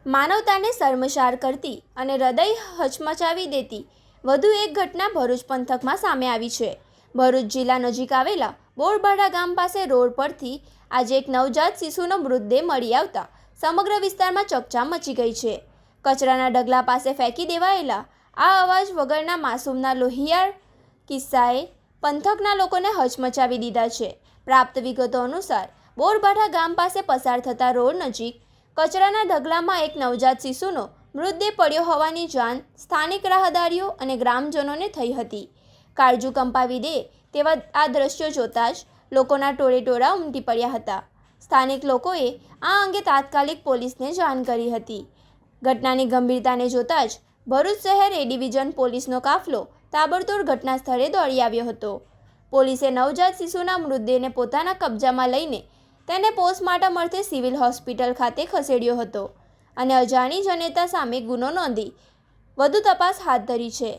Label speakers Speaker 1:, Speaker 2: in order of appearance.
Speaker 1: માનવતાને શર્મસાર કરતી અને હૃદય હચમચાવી દેતી વધુ એક ઘટના ભરૂચ પંથકમાં સામે આવી છે। ભરૂચ જિલ્લા નજીક આવેલા બોરબાડા ગામ પાસે રોડ પરથી આજે એક નવજાત શિશુનો મૃતદેહ મળી આવતા સમગ્ર વિસ્તારમાં ચકચાર મચી ગઈ છે। કચરાના ઢગલા પાસે ફેંકી દેવાયેલા આ અવાજ વગરના માસૂમના લોહિયાળ કિસ્સાએ પંથકના લોકોને હચમચાવી દીધા છે। પ્રાપ્ત વિગતો અનુસાર બોરબાડા ગામ પાસે પસાર થતા રોડ નજીક કચરાના ઢગલામાં એક નવજાત શિશુનો મૃતદેહ પડ્યો હોવાની જાણ સ્થાનિક રાહદારીઓ અને ગ્રામજનોને થઈ હતી। કાળજુ કંપાવી દે તેવા આ દ્રશ્યો જોતા જ લોકોના ટોળેટોળા ઉમટી પડ્યા હતા। સ્થાનિક લોકોએ આ અંગે તાત્કાલિક પોલીસને જાણ કરી હતી। ઘટનાની ગંભીરતાને જોતા જ ભરૂચ શહેર એ ડિવિઝન પોલીસનો કાફલો તાબડતોડ ઘટના સ્થળે દોડી આવ્યો હતો। પોલીસે નવજાત શિશુના મૃતદેહને પોતાના કબજામાં લઈને તેને પોસ્ટમોર્ટમ અર્થે સિવિલ હોસ્પિટલ ખાતે ખસેડ્યો હતો અને અજાણી જનતા સામે ગુનો નોંધી વધુ તપાસ હાથ ધરી છે।